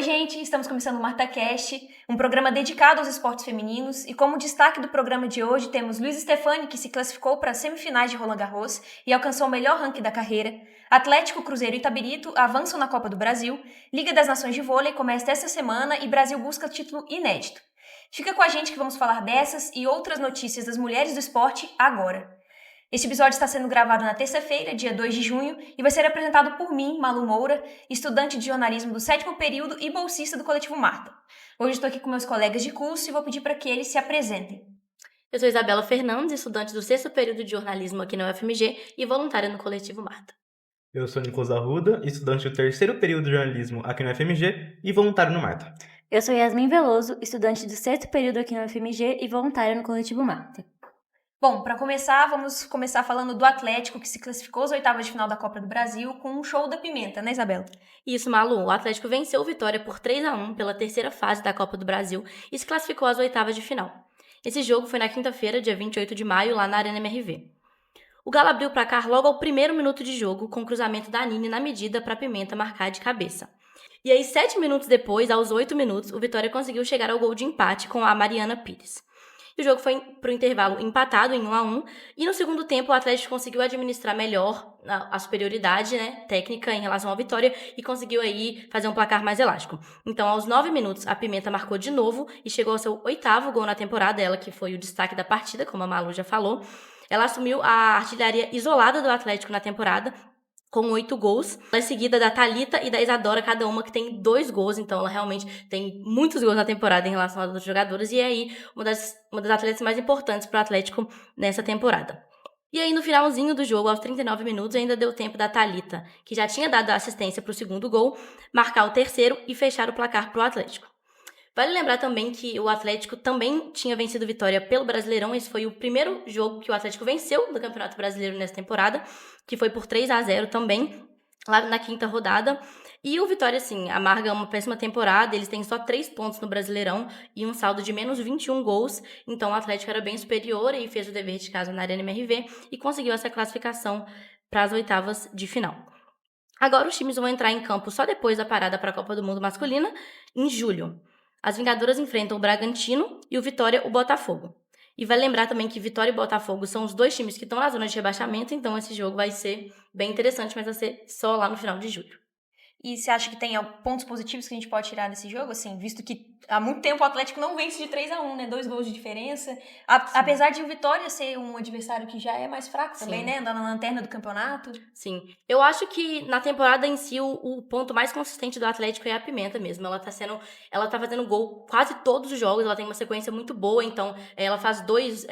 Oi, gente! Estamos começando o MartaCast, um programa dedicado aos esportes femininos, e como destaque do programa de hoje temos Luiz Stefani, que se classificou para as semifinais de Roland Garros e alcançou o melhor ranking da carreira, Atlético, Cruzeiro e Itabirito avançam na Copa do Brasil, Liga das Nações de Vôlei começa esta semana e Brasil busca título inédito. Fica com a gente que vamos falar dessas e outras notícias das mulheres do esporte agora. Este episódio está sendo gravado na terça-feira, dia 2 de junho, e vai ser apresentado por mim, Malu Moura, estudante de jornalismo do 7º período e bolsista do Coletivo Marta. Hoje estou aqui com meus colegas de curso e vou pedir para que eles se apresentem. Eu sou Isabela Fernandes, estudante do 6º período de jornalismo aqui na UFMG e voluntária no Coletivo Marta. Eu sou Nicolas Arruda, estudante do 3º período de jornalismo aqui na UFMG e voluntário no Marta. Eu sou Yasmin Veloso, estudante do 6º período aqui na UFMG e voluntária no Coletivo Marta. Bom, para começar, vamos começar falando do Atlético, que se classificou às oitavas de final da Copa do Brasil com um show da pimenta, né, Isabela? Isso, Malu. O Atlético venceu o Vitória por 3-1 pela terceira fase da Copa do Brasil e se classificou às oitavas de final. Esse jogo foi na quinta-feira, dia 28 de maio, lá na Arena MRV. O Galo abriu o placar logo ao primeiro minuto de jogo, com o cruzamento da Nini na medida para a Pimenta marcar de cabeça. E aí, 7 minutos depois, aos 8 minutos, o Vitória conseguiu chegar ao gol de empate com a Mariana Pires. E o jogo foi para o intervalo empatado em 1-1, e no segundo tempo o Atlético conseguiu administrar melhor a superioridade, técnica em relação ao Vitória e conseguiu aí fazer um placar mais elástico. Então, aos 9 minutos, a Pimenta marcou de novo e chegou ao seu 8º gol na temporada, ela que foi o destaque da partida, como a Malu já falou. Ela assumiu a artilharia isolada do Atlético na temporada, com 8 gols. Ela é seguida da Thalita e da Isadora, cada uma que tem 2 gols, então ela realmente tem muitos gols na temporada em relação às outras jogadoras, e é aí uma das atletas mais importantes para o Atlético nessa temporada. E aí, no finalzinho do jogo, aos 39 minutos, ainda deu tempo da Thalita, que já tinha dado a assistência para o segundo gol, marcar o terceiro e fechar o placar para o Atlético. Vale lembrar também que o Atlético também tinha vencido Vitória pelo Brasileirão. Esse foi o primeiro jogo que o Atlético venceu no Campeonato Brasileiro nessa temporada, que foi por 3-0 também, lá na quinta rodada. E o Vitória, assim, amarga uma péssima temporada. Eles têm só 3 pontos no Brasileirão e um saldo de menos 21 gols. Então o Atlético era bem superior e fez o dever de casa na Arena MRV e conseguiu essa classificação para as oitavas de final. Agora os times vão entrar em campo só depois da parada para a Copa do Mundo masculina, em julho. As Vingadoras enfrentam o Bragantino e o Vitória o Botafogo. E vai lembrar também que Vitória e Botafogo são os 2 times que estão na zona de rebaixamento, então esse jogo vai ser bem interessante, mas vai ser só lá no final de julho. E você acha que tem pontos positivos que a gente pode tirar desse jogo, assim, visto que há muito tempo o Atlético não vence de 3-1, né? 2 gols de diferença. Apesar de o Vitória ser um adversário que já é mais fraco também, Sim. né? Andar na lanterna do campeonato. Sim. Eu acho que na temporada em si o ponto mais consistente do Atlético é a Pimenta mesmo. Ela tá fazendo gol quase todos os jogos, ela tem uma sequência muito boa, então ela faz dois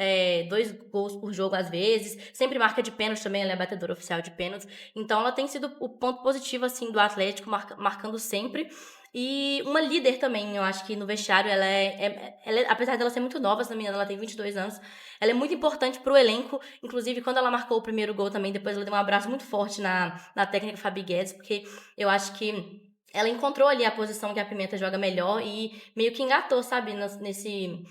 gols por jogo às vezes, sempre marca de pênalti também, ela é batedora oficial de pênaltis. Então ela tem sido o ponto positivo assim do Atlético, marcando sempre. E uma líder também, eu acho que no vestiário ela é, apesar dela ser muito nova, se não me engano, ela tem 22 anos, ela é muito importante pro elenco. Inclusive, quando ela marcou o primeiro gol também, depois ela deu um abraço muito forte na técnica Fabi Guedes, porque eu acho que ela encontrou ali a posição que a Pimenta joga melhor e meio que engatou, sabe, nesse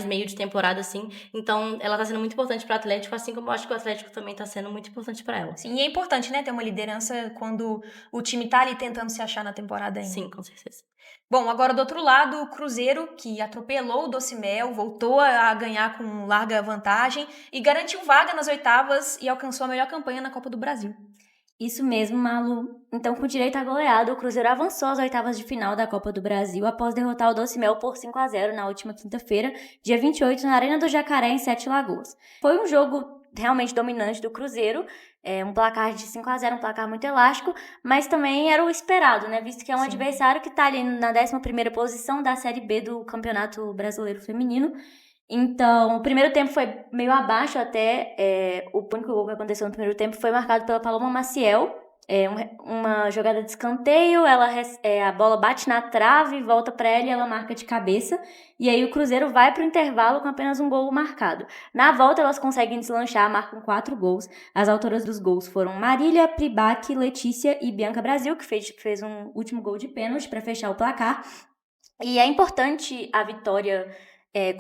meio de temporada, assim. Então, ela tá sendo muito importante pro Atlético, assim como eu acho que o Atlético também tá sendo muito importante pra ela. Sim, e é importante, né, ter uma liderança quando o time tá ali tentando se achar na temporada ainda. Sim, com certeza. Bom, agora do outro lado, o Cruzeiro, que atropelou o Docimel, voltou a ganhar com larga vantagem e garantiu vaga nas oitavas e alcançou a melhor campanha na Copa do Brasil. Isso mesmo, Malu. Então, com direito à goleada, o Cruzeiro avançou às oitavas de final da Copa do Brasil após derrotar o Docimel por 5-0 na última quinta-feira, dia 28, na Arena do Jacaré, em Sete Lagoas. Foi um jogo realmente dominante do Cruzeiro, um placar de 5-0, um placar muito elástico, mas também era o esperado, né? Visto que é um adversário que está ali na 11ª posição da Série B do Campeonato Brasileiro Feminino. Então, o primeiro tempo foi meio abaixo até, o único gol que aconteceu no primeiro tempo foi marcado pela Paloma Maciel, uma jogada de escanteio, a bola bate na trave, volta para ela e ela marca de cabeça, e aí o Cruzeiro vai para o intervalo com apenas um gol marcado. Na volta elas conseguem deslanchar, marcam 4 gols, as autoras dos gols foram Marília, Pribac, Letícia e Bianca Brasil, que fez um último gol de pênalti para fechar o placar, e é importante a vitória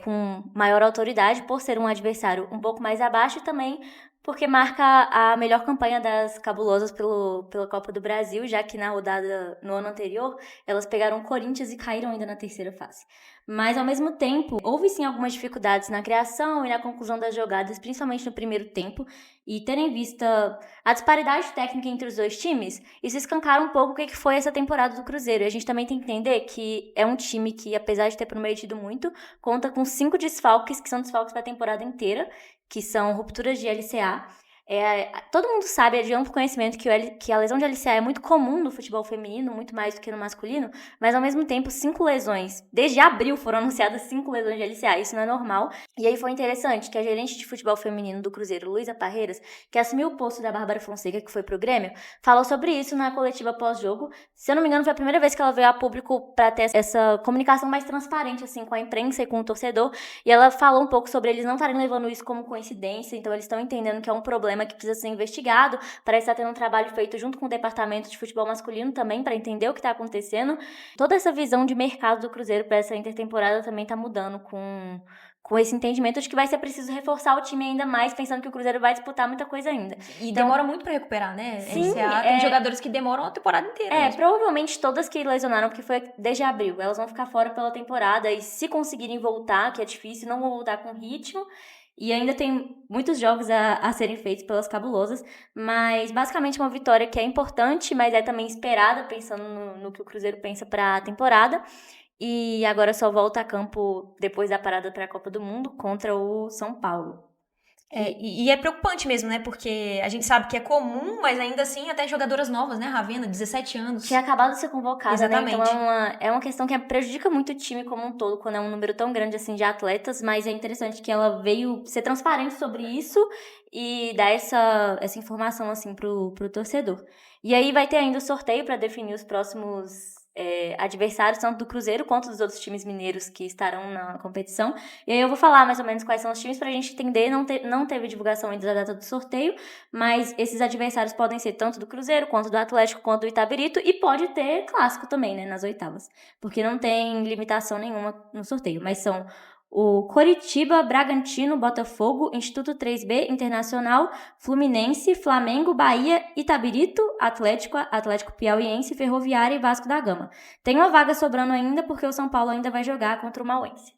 com maior autoridade, por ser um adversário um pouco mais abaixo, e também porque marca a melhor campanha das cabulosas pela Copa do Brasil, já que na rodada no ano anterior, elas pegaram o Corinthians e caíram ainda na terceira fase. Mas, ao mesmo tempo, houve sim algumas dificuldades na criação e na conclusão das jogadas, principalmente no primeiro tempo, e tendo em vista a disparidade técnica entre os dois times, isso escancara um pouco o que foi essa temporada do Cruzeiro. E a gente também tem que entender que é um time que, apesar de ter prometido muito, conta com 5 desfalques, que são desfalques para a temporada inteira, que são rupturas de LCA. Todo mundo sabe, é de amplo conhecimento, que a lesão de LCA é muito comum no futebol feminino, muito mais do que no masculino, mas ao mesmo tempo 5 lesões. Desde abril foram anunciadas 5 lesões de LCA, isso não é normal. E aí foi interessante que a gerente de futebol feminino do Cruzeiro, Luísa Parreiras, que assumiu o posto da Bárbara Fonseca, que foi pro Grêmio, falou sobre isso na coletiva pós-jogo. Se eu não me engano, foi a primeira vez que ela veio a público para ter essa comunicação mais transparente assim, com a imprensa e com o torcedor, e ela falou um pouco sobre eles não estarem levando isso como coincidência, então eles estão entendendo que é um problema que precisa ser investigado, parece estar tendo um trabalho feito junto com o departamento de futebol masculino também, para entender o que está acontecendo. Toda essa visão de mercado do Cruzeiro para essa intertemporada também está mudando com esse entendimento de que vai ser preciso reforçar o time ainda mais, pensando que o Cruzeiro vai disputar muita coisa ainda. E então, demora muito pra recuperar, né? Sim, tem jogadores que demoram a temporada inteira. Provavelmente todas que lesionaram, porque foi desde abril, elas vão ficar fora pela temporada, e se conseguirem voltar, que é difícil, não vão voltar com ritmo. E ainda tem muitos jogos a serem feitos pelas cabulosas, mas basicamente uma vitória que é importante, mas é também esperada, pensando no que o Cruzeiro pensa para a temporada. E agora só volta a campo depois da parada para a Copa do Mundo contra o São Paulo. E é preocupante mesmo, né? Porque a gente sabe que é comum, mas ainda assim até jogadoras novas, né? Ravena, 17 anos. Tinha acabado de ser convocada, exatamente, né? Então é uma questão que prejudica muito o time como um todo, quando é um número tão grande assim de atletas, mas é interessante que ela veio ser transparente sobre isso e dar essa informação assim pro torcedor. E aí vai ter ainda o sorteio para definir os próximos adversários, tanto do Cruzeiro quanto dos outros times mineiros que estarão na competição. E aí eu vou falar mais ou menos quais são os times pra gente entender. Não teve divulgação ainda da data do sorteio, mas esses adversários podem ser tanto do Cruzeiro, quanto do Atlético, quanto do Itabirito, e pode ter clássico também, né, nas oitavas, porque não tem limitação nenhuma no sorteio, mas são o Coritiba, Bragantino, Botafogo, Instituto 3B, Internacional, Fluminense, Flamengo, Bahia, Itabirito, Atlético Piauiense, Ferroviária e Vasco da Gama. Tem uma vaga sobrando ainda porque o São Paulo ainda vai jogar contra o Mauense.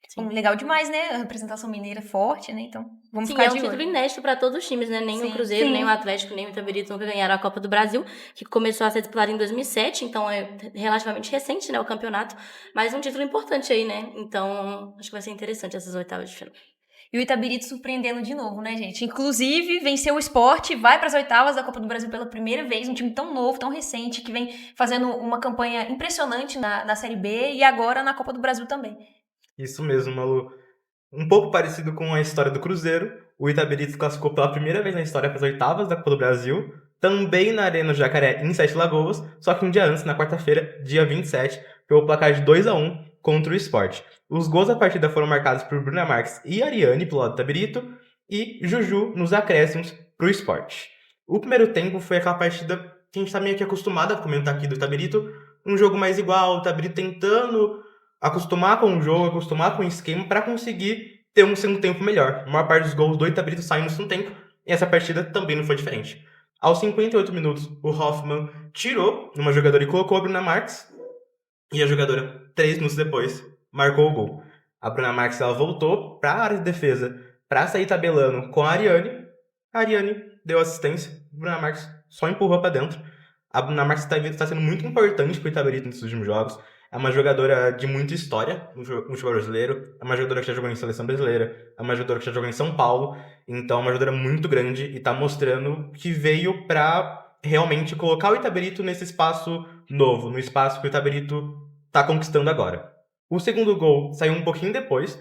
Sim. Legal demais, né? A representação mineira é forte, né? Então, vamos ficar de olho. É um título inédito para todos os times, né? Nem o Cruzeiro, nem o Atlético, nem o Itabirito nunca ganharam a Copa do Brasil, que começou a ser disputada em 2007, então é relativamente recente, né, o campeonato, mas um título importante aí, né? Então, acho que vai ser interessante essas oitavas de final. E o Itabirito surpreendendo de novo, né, gente? Inclusive, venceu o Sport, vai para as oitavas da Copa do Brasil pela primeira vez, um time tão novo, tão recente, que vem fazendo uma campanha impressionante na Série B e agora na Copa do Brasil também. Isso mesmo, Malu. Um pouco parecido com a história do Cruzeiro, o Itabirito se classificou pela primeira vez na história para as oitavas da Copa do Brasil, também na Arena do Jacaré, em Sete Lagoas, só que um dia antes, na quarta-feira, dia 27, pelo placar de 2-1 contra o Sport. Os gols da partida foram marcados por Bruna Marques e Ariane, pelo lado do Itabirito, e Juju nos acréscimos para o Sport. O primeiro tempo foi aquela partida que a gente está meio que acostumado a comentar aqui do Itabirito, um jogo mais igual, o Itabirito tentando acostumar com o jogo, acostumar com o esquema para conseguir ter um segundo tempo melhor. A maior parte dos gols do Itabirito saem no segundo tempo, e essa partida também não foi diferente. Aos 58 minutos, o Hoffman tirou uma jogadora e colocou a Bruna Marques, e a jogadora, 3 minutos depois, marcou o gol. A Bruna Marques ela voltou para a área de defesa para sair tabelando com a Ariane deu assistência, a Bruna Marques só empurrou para dentro. A Bruna Marques está sendo muito importante para o Itabirito nesses últimos jogos. É uma jogadora de muita história no futebol brasileiro. É uma jogadora que já jogou em seleção brasileira. É uma jogadora que já jogou em São Paulo. Então, é uma jogadora muito grande e está mostrando que veio para realmente colocar o Itabirito nesse espaço novo, no espaço que o Itabirito está conquistando agora. O segundo gol saiu um pouquinho depois.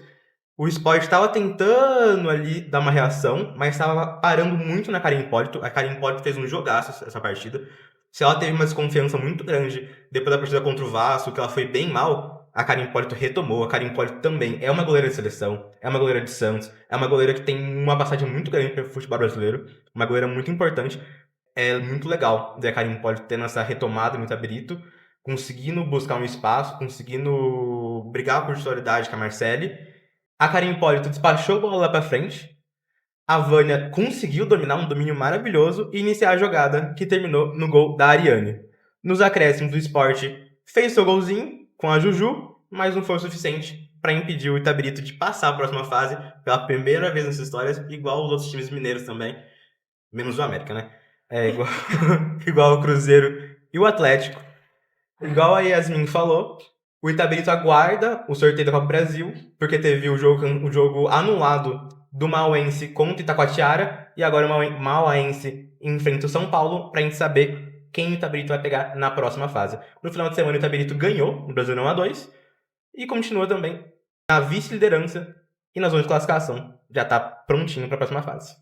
O Sport estava tentando ali dar uma reação, mas estava parando muito na Karen Hipólito. A Karen Hipólito fez um jogaço essa partida. Se ela teve uma desconfiança muito grande depois da partida contra o Vasco, que ela foi bem mal, a Karen Hipólito retomou. A Karen Hipólito também é uma goleira de seleção, é uma goleira de Santos, é uma goleira que tem uma passagem muito grande para o futebol brasileiro, uma goleira muito importante. É muito legal ver a Karen Hipólito tendo essa retomada no Itabirito, conseguindo buscar um espaço, conseguindo brigar por titularidade com a Marcele. A Karen Hipólito despachou a bola lá para frente, A Vânia conseguiu dominar um domínio maravilhoso e iniciar a jogada, que terminou no gol da Ariane. Nos acréscimos, do Sport fez seu golzinho com a Juju, mas não foi o suficiente para impedir o Itabirito de passar a próxima fase pela primeira vez nessa história, igual os outros times mineiros também, menos o América, né? Igual, igual o Cruzeiro e o Atlético. Igual a Yasmin falou, o Itabirito aguarda o sorteio da Copa do Brasil, porque teve o jogo anulado do Mauense contra o Itacoatiara, e agora o Mauense enfrenta o São Paulo, pra gente saber quem o Itabirito vai pegar na próxima fase. No final de semana, o Itabirito ganhou no Brasileirão A2, e continua também na vice-liderança e na zona de classificação. Já tá prontinho pra próxima fase.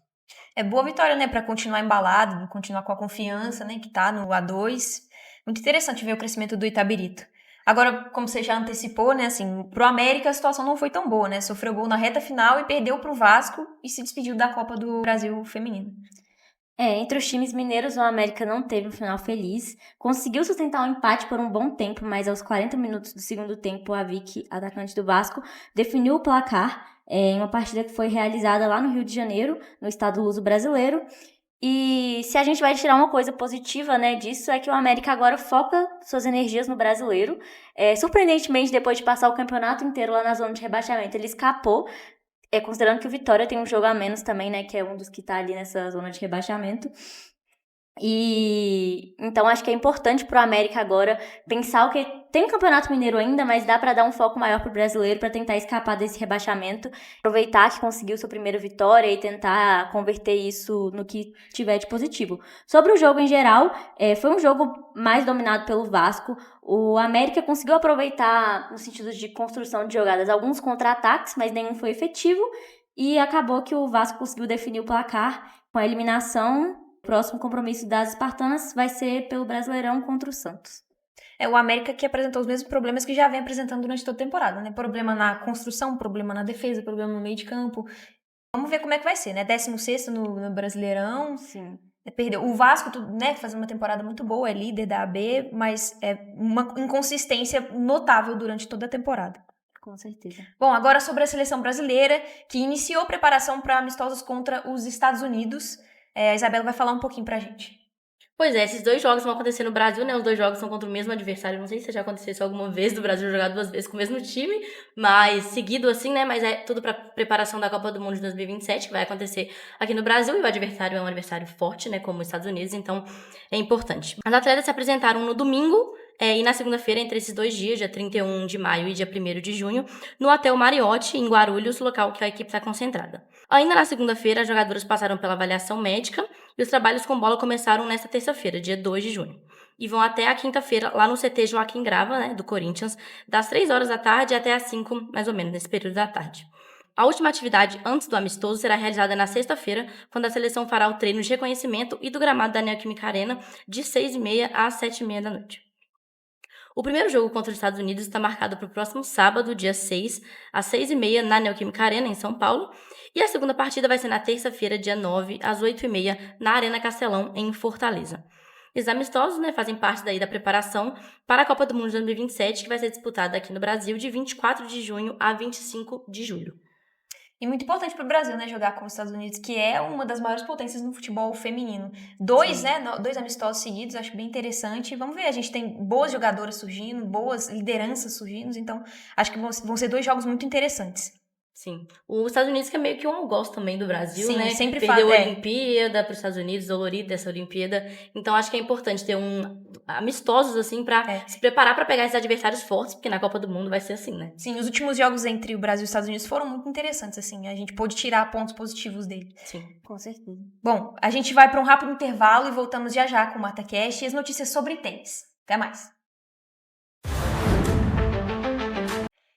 É boa vitória, né, para continuar embalado, continuar com a confiança, né, que tá no A2. Muito interessante ver o crescimento do Itabirito. Agora, como você já antecipou, né, assim, pro América a situação não foi tão boa, né? Sofreu gol na reta final e perdeu pro Vasco e se despediu da Copa do Brasil feminino. Entre os times mineiros, o América não teve um final feliz. Conseguiu sustentar um empate por um bom tempo, mas aos 40 minutos do segundo tempo, a Vicky, atacante do Vasco, definiu o placar em uma partida que foi realizada lá no Rio de Janeiro, no estado luso brasileiro. E se a gente vai tirar uma coisa positiva, né, disso, é que o América agora foca suas energias no brasileiro. Surpreendentemente, depois de passar o campeonato inteiro lá na zona de rebaixamento, ele escapou. Considerando que o Vitória tem um jogo a menos também, né, que é um dos que tá ali nessa zona de rebaixamento. E então acho que é importante pro América agora pensar o que tem o Campeonato Mineiro ainda, mas dá para dar um foco maior pro brasileiro para tentar escapar desse rebaixamento, aproveitar que conseguiu sua primeira vitória e tentar converter isso no que tiver de positivo. Sobre o jogo em geral, foi um jogo mais dominado pelo Vasco. O América conseguiu aproveitar no sentido de construção de jogadas alguns contra-ataques, mas nenhum foi efetivo, e acabou que o Vasco conseguiu definir o placar com a eliminação. O próximo compromisso das espartanas vai ser pelo Brasileirão contra o Santos. O América que apresentou os mesmos problemas que já vem apresentando durante toda a temporada, né? Problema na construção, problema na defesa, problema no meio de campo. Vamos ver como é que vai ser, né? 16º no Brasileirão. Sim. Perdeu. O Vasco, né, fazendo uma temporada muito boa, é líder da AB, mas é uma inconsistência notável durante toda a temporada. Com certeza. Bom, agora sobre a seleção brasileira, que iniciou preparação para amistosos contra os Estados Unidos. A Isabela vai falar um pouquinho pra gente. Pois é, esses 2 jogos vão acontecer no Brasil, né? Os 2 jogos são contra o mesmo adversário. Não sei se já aconteceu alguma vez do Brasil jogar 2 vezes com o mesmo time, mas seguido assim, né? Mas é tudo pra preparação da Copa do Mundo de 2027, que vai acontecer aqui no Brasil. E o adversário é um adversário forte, né? Como os Estados Unidos, então é importante. As atletas se apresentaram no domingo e na segunda-feira, entre esses 2 dias, dia 31 de maio e dia 1º de junho, no Hotel Marriott, em Guarulhos, local que a equipe está concentrada. Ainda na segunda-feira, as jogadoras passaram pela avaliação médica e os trabalhos com bola começaram nesta terça-feira, dia 2 de junho. E vão até a quinta-feira, lá no CT Joaquim Grava, né, do Corinthians, das 3 horas da tarde até às 5, mais ou menos, nesse período da tarde. A última atividade antes do amistoso será realizada na sexta-feira, quando a seleção fará o treino de reconhecimento e do gramado da Neoquímica Arena, de 6h30 às 7h30 da noite. O primeiro jogo contra os Estados Unidos está marcado para o próximo sábado, dia 6, às 6h30, na Neoquímica Arena, em São Paulo. E a segunda partida vai ser na terça-feira, dia 9, às 8h30, na Arena Castelão, em Fortaleza. Esses amistosos, né, fazem parte daí da preparação para a Copa do Mundo de 2027, que vai ser disputada aqui no Brasil de 24 de junho a 25 de julho. E muito importante para o Brasil, né, jogar com os Estados Unidos, que é uma das maiores potências no futebol feminino. 2 amistosos seguidos, acho bem interessante. Vamos ver, a gente tem boas jogadoras surgindo, boas lideranças surgindo, então acho que vão ser 2 jogos muito interessantes. Sim. Os Estados Unidos que é meio que um algoz também do Brasil, Sim, né? sempre Perdeu a Olimpíada para os Estados Unidos, dolorido dessa Olimpíada. Então, acho que é importante ter amistosos, assim, para se preparar para pegar esses adversários fortes, porque na Copa do Mundo vai ser assim, né? Sim, os últimos jogos entre o Brasil e os Estados Unidos foram muito interessantes, assim. A gente pôde tirar pontos positivos dele. Sim. Com certeza. Bom, a gente vai para um rápido intervalo e voltamos já já com o Marta Cash e as notícias sobre tênis. Até mais!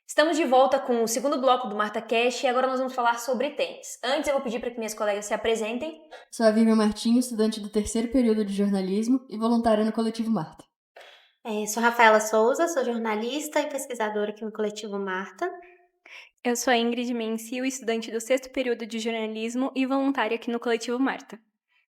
Estamos de volta com o segundo bloco do Marta Cash e agora nós vamos falar sobre tênis. Antes eu vou pedir para que minhas colegas se apresentem. Sou a Vivian Martinho, estudante do 3º período de jornalismo e voluntária no Coletivo Marta. Sou Rafaela Souza, sou jornalista e pesquisadora aqui no Coletivo Marta. Eu sou a Ingrid Mencio, estudante do 6º período de jornalismo e voluntária aqui no Coletivo Marta.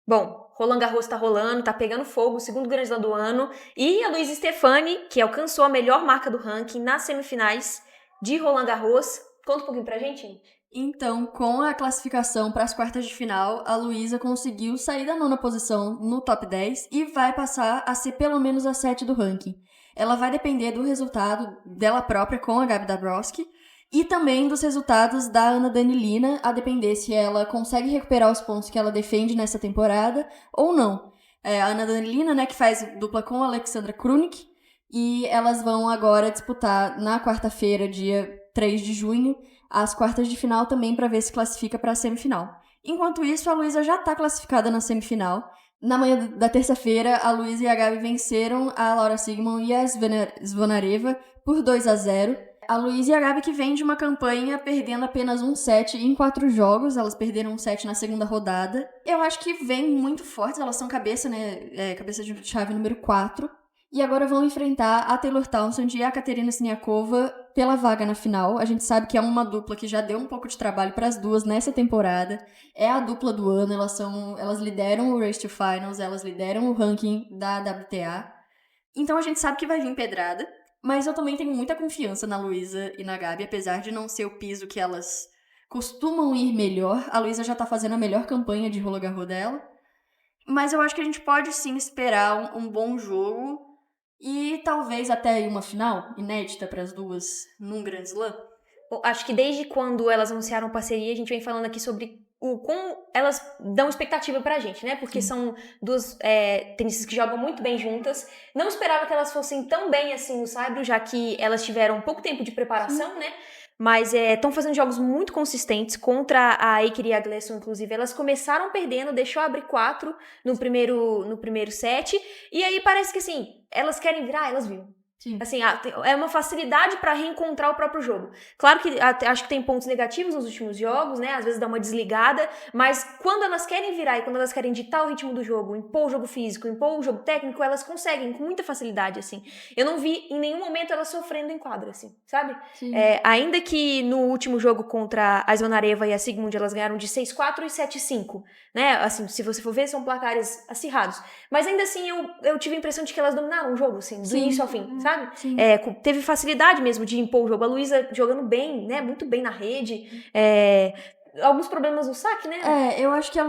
Bom, Roland Garros tá rolando, tá pegando fogo, o segundo Grand Slam do ano, e a Luísa Stefani, que alcançou a melhor marca do ranking nas semifinais de Roland Garros. Conta um pouquinho pra gente. Então, com a classificação para as quartas de final, a Luísa conseguiu sair da 9ª posição no top 10 e vai passar a ser pelo menos a 7 do ranking. Ela vai depender do resultado dela própria com a Gabi Dabrowski e também dos resultados da Ana Danilina, a depender se ela consegue recuperar os pontos que ela defende nessa temporada ou não. A Ana Danilina, né, que faz dupla com a Alexandra Krunic, e elas vão agora disputar na quarta-feira, dia 3 de junho, as quartas de final também para ver se classifica para a semifinal. Enquanto isso, a Luísa já está classificada na semifinal. Na manhã da terça-feira, a Luísa e a Gabi venceram a Laura Sigmund e a Zvonareva por 2-0. A Luísa e a Gabi que vem de uma campanha perdendo apenas um set em 4 jogos. Elas perderam um set na segunda rodada. Eu acho que vêm muito fortes, elas são cabeça, né? Cabeça de chave número 4. E agora vão enfrentar a Taylor Townsend e a Katerina Siniakova pela vaga na final. A gente sabe que é uma dupla que já deu um pouco de trabalho para as duas nessa temporada. É a dupla do ano, elas lideram o Race to Finals, elas lideram o ranking da WTA. Então a gente sabe que vai vir pedrada, mas eu também tenho muita confiança na Luísa e na Gabi, apesar de não ser o piso que elas costumam ir melhor. A Luísa já tá fazendo a melhor campanha de Roland Garros dela. Mas eu acho que a gente pode sim esperar um bom jogo. E talvez até uma final inédita para as duas num Grand Slam. Acho que desde quando elas anunciaram parceria, a gente vem falando aqui sobre como elas dão expectativa pra gente, né? Porque são duas tenistas que jogam muito bem juntas. Não esperava que elas fossem tão bem assim no Saibro, já que elas tiveram pouco tempo de preparação, né? Mas estão fazendo jogos muito consistentes contra a Eiker e a Gleason, inclusive. Elas começaram perdendo, deixou abrir 4 no primeiro set. E aí parece que, assim, elas querem virar, elas viram. Sim. Assim, é uma facilidade para reencontrar o próprio jogo. Claro que acho que tem pontos negativos nos últimos jogos, né? Às vezes dá uma desligada, mas quando elas querem virar e quando elas querem ditar o ritmo do jogo, impor o jogo físico, impor o jogo técnico, elas conseguem com muita facilidade, assim. Eu não vi em nenhum momento elas sofrendo em quadra, assim, sabe? Ainda que no último jogo contra a Zvonareva e a Sigmund, elas ganharam de 6-4 e 7-5, né? Assim, se você for ver, são placares acirrados. Mas ainda assim, eu tive a impressão de que elas dominaram o jogo, assim, do início ao fim, sabe? Teve facilidade mesmo de impor o jogo. A Luísa jogando bem, né? Muito bem na rede. Alguns problemas no saque, né? Eu acho que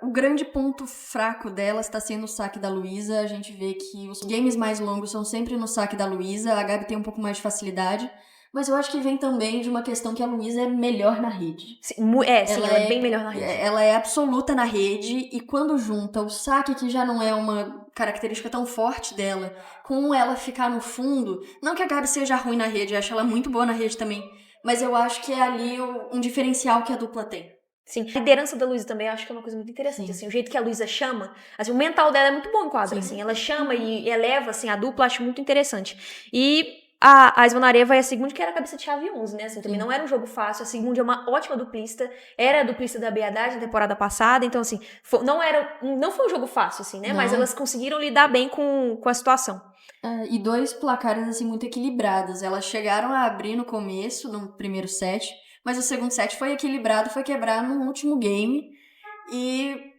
o grande ponto fraco dela está sendo o saque da Luísa. A gente vê que os games mais longos são sempre no saque da Luísa. A Gabi tem um pouco mais de facilidade. Mas eu acho que vem também de uma questão que a Luísa é melhor na rede. Ela é bem melhor na rede. Ela é absoluta na rede e quando junta o saque, que já não é uma característica tão forte dela, com ela ficar no fundo, não que a Gabi seja ruim na rede, eu acho ela muito boa na rede também, mas eu acho que é ali um diferencial que a dupla tem. Sim, a liderança da Luísa também eu acho que é uma coisa muito interessante, assim, o jeito que a Luísa chama, assim, o mental dela é muito bom em quadra, assim, ela chama e eleva, assim, a dupla, acho muito interessante. E a Zvonareva e a Sigmund, que era a cabeça de chave 11, né, assim, também não era um jogo fácil, a Sigmund é uma ótima duplista, era a duplista da Beadad na temporada passada, então, assim, não foi um jogo fácil, assim, né, Não. mas elas conseguiram lidar bem com a situação. E 2 placares, assim, muito equilibrados. Elas chegaram a abrir no começo, no primeiro set, mas o segundo set foi equilibrado, foi quebrar no último game.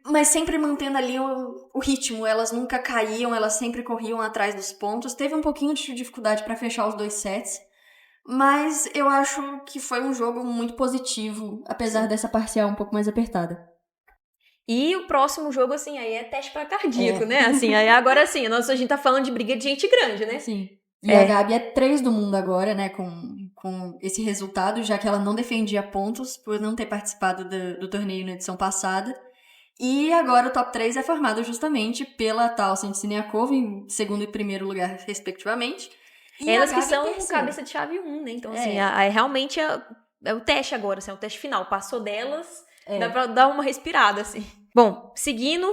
Mas sempre mantendo ali o ritmo, elas nunca caíam, elas sempre corriam atrás dos pontos. Teve um pouquinho de dificuldade para fechar os 2 sets, mas eu acho que foi um jogo muito positivo, apesar dessa parcial um pouco mais apertada. E o próximo jogo, assim, aí é teste pra cardíaco, né? Assim, aí agora sim, a gente tá falando de briga de gente grande, né? Sim. E a Gabi é 3 do mundo agora, né, com esse resultado, já que ela não defendia pontos por não ter participado do torneio na edição passada. E agora o top 3 é formado justamente pela Townsend e Siniakova em segundo e primeiro lugar, respectivamente. E elas a que Gabi são terceira. cabeça de chave 1, né? Então, assim, realmente é o teste agora, assim, é o teste final. Passou delas, dá pra dar uma respirada, assim. Bom, seguindo,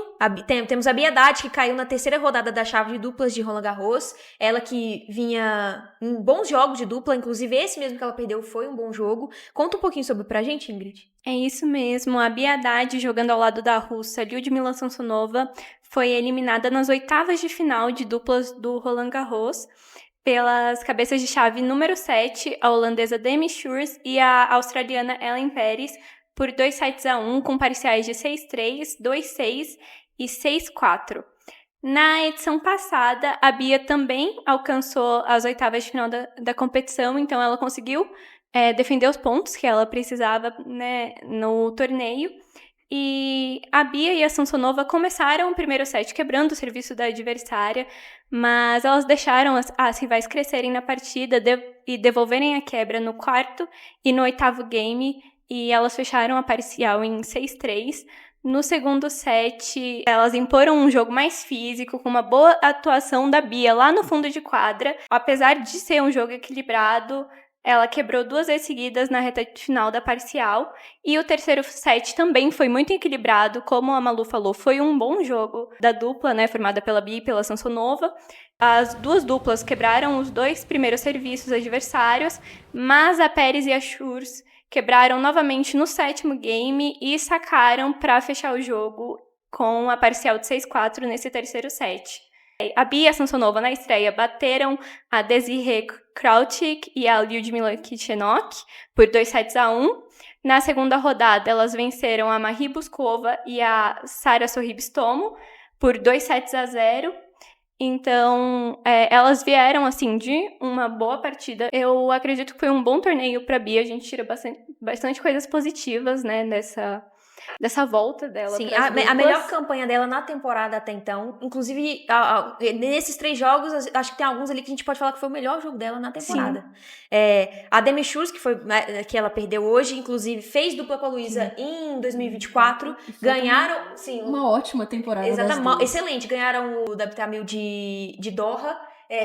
temos a Beadad, que caiu na terceira rodada da chave de duplas de Roland Garros. Ela que vinha em bons jogos de dupla, inclusive esse mesmo que ela perdeu foi um bom jogo. Conta um pouquinho sobre pra gente, Ingrid. É isso mesmo, a Beadad, jogando ao lado da russa Lyudmila Samsonova, foi eliminada nas oitavas de final de duplas do Roland Garros pelas cabeças de chave número 7, a holandesa Demi Schuurs e a australiana Ellen Pérez, por 2-1, com parciais de 6-3, 2-6 e 6-4. Na edição passada, a Bia também alcançou as oitavas de final da competição, então ela conseguiu defender os pontos que ela precisava, né, no torneio. E a Bia e a Samsonova começaram o primeiro set quebrando o serviço da adversária, mas elas deixaram as rivais crescerem na partida e devolverem a quebra no quarto e no oitavo game, e elas fecharam a parcial em 6-3. No segundo set, elas imporam um jogo mais físico, com uma boa atuação da Bia lá no fundo de quadra. Apesar de ser um jogo equilibrado, ela quebrou 2 vezes seguidas na reta final da parcial. E o terceiro set também foi muito equilibrado, como a Malu falou, foi um bom jogo da dupla, né, formada pela Bia e pela Samsonova. As duas duplas quebraram os 2 primeiros serviços adversários, mas a Pérez e a Schurz quebraram novamente no sétimo game e sacaram para fechar o jogo com a parcial de 6-4 nesse terceiro set. A Bia e a Samsonova na estreia bateram a Desiree Krautik e a Lyudmila Kichenok por 2-1. Na segunda rodada, elas venceram a Marie Buskova e a Sara Sorribstomo por 2-0. Então, elas vieram, assim, de uma boa partida. Eu acredito que foi um bom torneio para a Bia. A gente tira bastante coisas positivas, né, dessa volta dela. Sim, a melhor campanha dela na temporada até então. Inclusive, nesses 3 jogos, acho que tem alguns ali que a gente pode falar que foi o melhor jogo dela na temporada. A Demi Schurz, que ela perdeu hoje, inclusive, fez dupla com a Luísa em 2024. Ganharam, sim. Uma ótima temporada. Exatamente, excelente. Ganharam o WTA 1000 de Doha.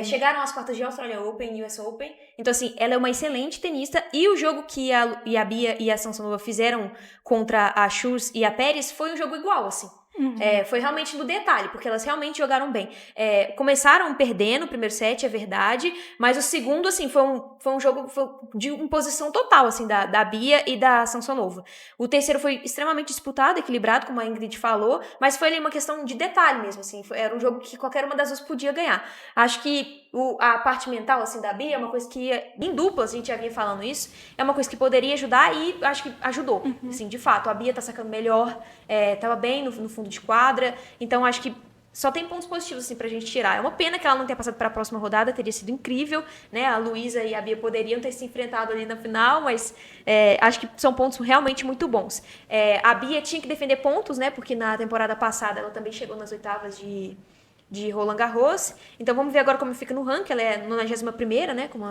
Chegaram às quartas de Australia Open e US Open. Então, assim, ela é uma excelente tenista. E o jogo que a Bia e a Samsonova fizeram contra a Schurz e a Pérez foi um jogo igual, assim. Foi realmente no detalhe, porque elas realmente jogaram bem. Começaram perdendo o primeiro set, é verdade, mas o segundo, assim, foi um jogo de imposição total, assim, da Bia e da Samsonova. O terceiro foi extremamente disputado, equilibrado, como a Ingrid falou, mas foi ali uma questão de detalhe mesmo, assim, era um jogo que qualquer uma das duas podia ganhar. Acho que a parte mental, assim, da Bia é uma coisa que, em duplas, a gente já vinha falando isso, é uma coisa que poderia ajudar e acho que ajudou, assim, de fato. A Bia tá sacando melhor, tava bem no fundo de quadra, então acho que só tem pontos positivos, assim, pra gente tirar. É uma pena que ela não tenha passado para a próxima rodada, teria sido incrível, né? A Luísa e a Bia poderiam ter se enfrentado ali na final, mas acho que são pontos realmente muito bons. A Bia tinha que defender pontos, né? Porque na temporada passada ela também chegou nas oitavas de Roland Garros. Então vamos ver agora como fica no ranking. Ela é a 91ª, né? Como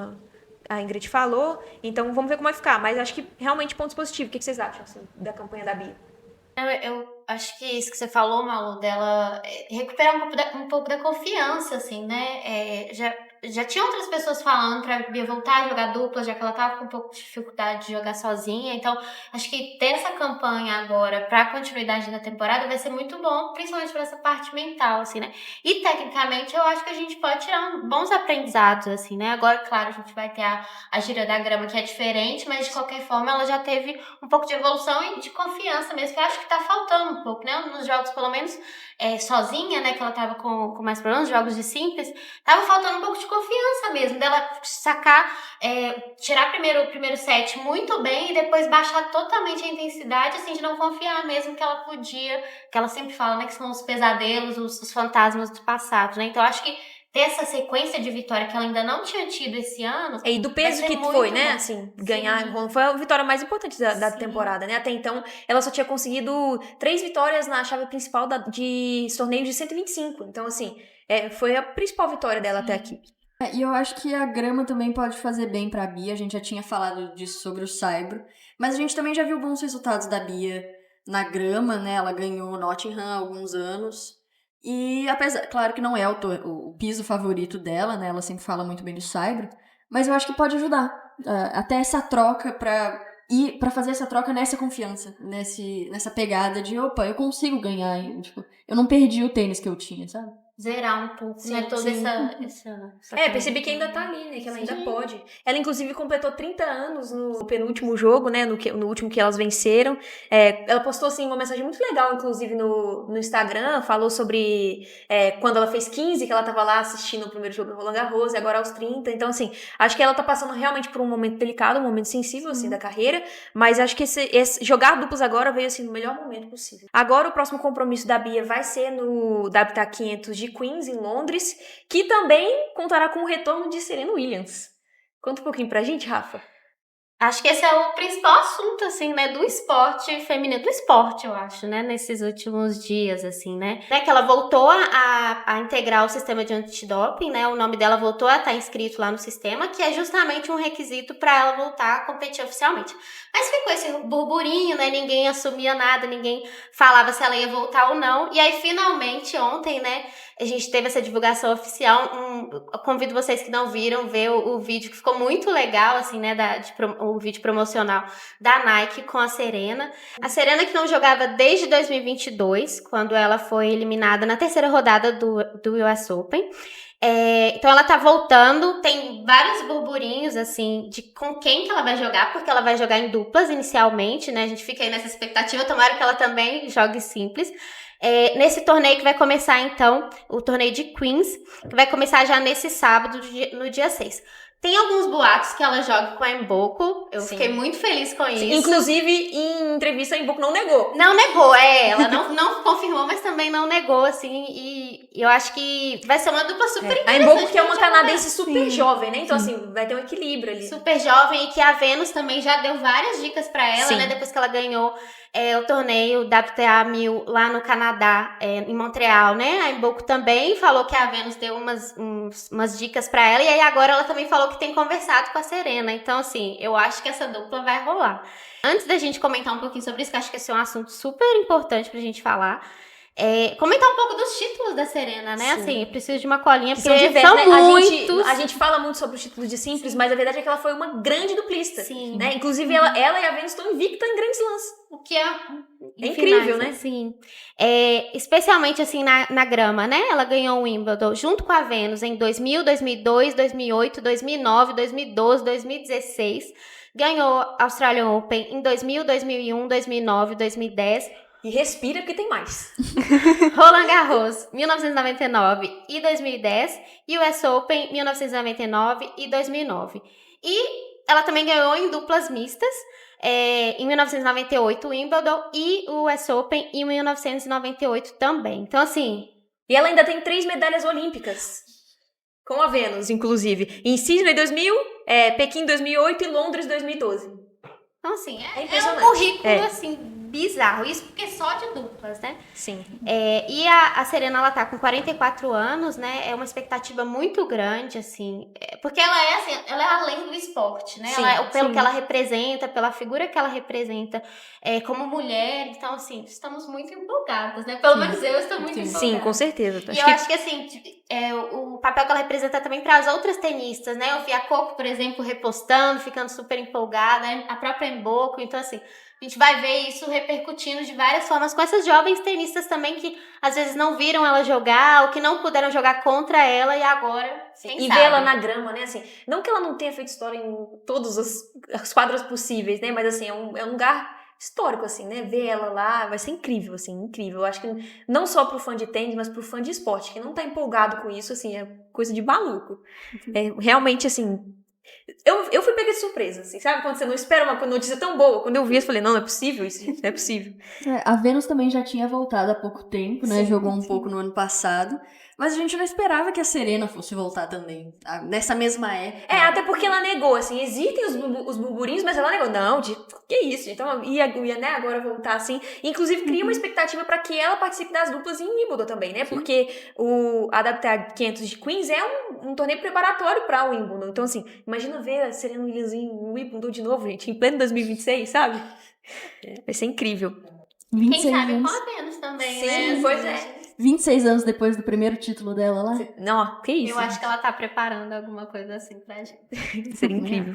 a Ingrid falou. Então vamos ver como vai ficar. Mas acho que realmente pontos positivos. O que vocês acham, assim, da campanha da Bia? Eu acho que isso que você falou, Malu, dela recuperar um pouco da confiança, assim, né? Já tinha outras pessoas falando pra Bia voltar a jogar dupla, já que ela tava com um pouco de dificuldade de jogar sozinha. Então, acho que ter essa campanha agora pra continuidade da temporada vai ser muito bom, principalmente pra essa parte mental, assim, né? E, tecnicamente, eu acho que a gente pode tirar bons aprendizados, assim, né? Agora, claro, a gente vai ter a gira da grama, que é diferente, mas, de qualquer forma, ela já teve um pouco de evolução e de confiança mesmo, que eu acho que tá faltando um pouco, né? Nos jogos, pelo menos, sozinha, né? Que ela tava com mais problemas, jogos de simples, tava faltando um pouco de confiança mesmo, dela sacar, tirar o primeiro set muito bem e depois baixar totalmente a intensidade, assim, de não confiar mesmo que ela podia, que ela sempre fala, né? Que são os pesadelos, os fantasmas do passado, né? Então, acho que ter essa sequência de vitória que ela ainda não tinha tido esse ano. E do peso que foi, né? Assim, ganhar em Roland foi a vitória mais importante da temporada, né? Até então, ela só tinha conseguido 3 vitórias na chave principal de torneios de 125. Então, assim, foi a principal vitória dela até aqui. E eu acho que a grama também pode fazer bem pra Bia. A gente já tinha falado disso sobre o Saibro. Mas a gente também já viu bons resultados da Bia na grama, né? Ela ganhou Nottingham há alguns anos. E apesar, claro que não é o piso favorito dela, né? Ela sempre fala muito bem do Saibro, mas eu acho que pode ajudar até essa troca pra fazer essa troca nessa confiança, nessa pegada de opa, eu consigo ganhar, tipo, eu não perdi o tênis que eu tinha, sabe? Zerar um pouco, né? Toda essa percebi que ainda tá ali, né? Que ela ainda pode. Ela, inclusive, completou 30 anos no penúltimo jogo, né? No último que elas venceram. Ela postou, assim, uma mensagem muito legal, inclusive, no Instagram. Falou sobre quando ela fez 15, que ela tava lá assistindo o primeiro jogo do Roland Garros, e agora aos 30. Então, assim, acho que ela tá passando realmente por um momento delicado, um momento sensível, assim, da carreira. Mas acho que esse jogar duplas agora veio, assim, no melhor momento possível. Agora, o próximo compromisso da Bia vai ser no WTA 500 de Queens, em Londres, que também contará com o retorno de Serena Williams. Conta um pouquinho pra gente, Rafa. Acho que esse é o principal assunto, assim, né, do esporte feminino, do esporte, eu acho, né, nesses últimos dias, assim, né, que ela voltou a integrar o sistema de antidoping, né, o nome dela voltou a estar inscrito lá no sistema, que é justamente um requisito para ela voltar a competir oficialmente. Mas ficou esse burburinho, né, ninguém assumia nada, ninguém falava se ela ia voltar ou não, e aí finalmente ontem, né, a gente teve essa divulgação oficial. Eu convido vocês que não viram ver o vídeo, que ficou muito legal, assim, né, o vídeo promocional da Nike com a Serena. A Serena que não jogava desde 2022, quando ela foi eliminada na terceira rodada do US Open. Então ela tá voltando, tem vários burburinhos, assim, de com quem que ela vai jogar, porque ela vai jogar em duplas inicialmente, né, a gente fica aí nessa expectativa, tomara que ela também jogue simples. Nesse torneio que vai começar, então, o torneio de Queens, que vai começar já nesse sábado, no dia 6. Tem alguns boatos que ela joga com a Mboko. Eu fiquei muito feliz com isso. Inclusive, em entrevista, a Mboko não negou. Não negou, ela não confirmou, mas também não negou, assim. E eu acho que vai ser uma dupla super interessante. A Mboko que é uma canadense super jovem, né? Então, assim, vai ter um equilíbrio ali. Super jovem, e que a Venus também já deu várias dicas pra ela, né? Depois que ela ganhou o torneio WTA 1000 lá no Canadá, em Montreal, né? A Mboko também falou que a Venus deu umas dicas pra ela, e aí agora ela também falou que tem conversado com a Serena. Então, assim, eu acho que essa dupla vai rolar. Antes da gente comentar um pouquinho sobre isso, que eu acho que esse é um assunto super importante pra gente falar, comentar um pouco dos títulos da Serena, né? Sim. Assim, eu preciso de uma colinha, porque são né? muitos. A gente fala muito sobre os títulos de simples, mas a verdade é que ela foi uma grande duplista. Sim. Né? Inclusive, ela e a Venus estão invictas em grandes lances. O que é incrível, né? Sim. Especialmente, assim, na grama, né? Ela ganhou o Wimbledon junto com a Venus em 2000, 2002, 2008, 2009, 2012, 2016. Ganhou a Australian Open em 2000, 2001, 2009, 2010. E respira porque tem mais. Roland Garros, 1999 e 2010. E o US Open, 1999 e 2009. E ela também ganhou em duplas mistas. Em 1998 o Wimbledon e o US Open em 1998 também. Então, assim... E ela ainda tem 3 medalhas olímpicas. Com a Venus, inclusive. Em Sydney 2000, Pequim 2008 e Londres 2012. Então, assim, é impressionante. um currículo, assim, bizarro. Isso porque só de duplas, né? Sim. E a Serena, ela tá com 44 anos, né? É uma expectativa muito grande, assim. Porque ela é, assim, ela é além do esporte, né? Sim, pelo que ela representa, pela figura que ela representa como mulher. Então, assim, estamos muito empolgadas, né? Pelo menos eu estou muito empolgada. Sim, com certeza. E eu acho que, assim, o papel que ela representa também para as outras tenistas, né? Eu vi a Coco, por exemplo, repostando, ficando super empolgada, né? A própria Mboko. Então, assim, a gente vai ver isso repercutindo de várias formas com essas jovens tenistas também que às vezes não viram ela jogar ou que não puderam jogar contra ela e agora, quem sabe? E ver ela na grama, né? Assim, não que ela não tenha feito história em todos os quadros possíveis, né? Mas, assim, é um lugar histórico, assim, né? Ver ela lá vai ser incrível, assim, incrível. Eu acho que não só pro fã de tênis, mas pro fã de esporte, que não tá empolgado com isso, assim, é coisa de maluco. Realmente, assim... Eu fui pega de surpresa, assim, sabe? Quando você não espera uma notícia tão boa. Quando eu vi, eu falei, não é possível isso, não é possível. A Venus também já tinha voltado há pouco tempo, né? Jogou um pouco no ano passado. Mas a gente não esperava que a Serena fosse voltar também, nessa mesma época. Até porque ela negou, assim, existem os burburinhos, mas ela negou. Não, que isso? Então, ia né, agora voltar, assim. Inclusive, cria uma expectativa pra que ela participe das duplas em Wimbledon também, né? Sim. Porque o WTA 500 de Queens é um torneio preparatório pra Wimbledon. Então, assim, imagina ver a Serena Williams em Wimbledon de novo, gente, em pleno 2026, sabe? Vai ser incrível. Quem sabe com a Venus também, sim, né? Sim, pois é. 26 anos depois do primeiro título dela lá. Não, que isso? Eu acho que ela tá preparando alguma coisa assim pra gente. Seria incrível.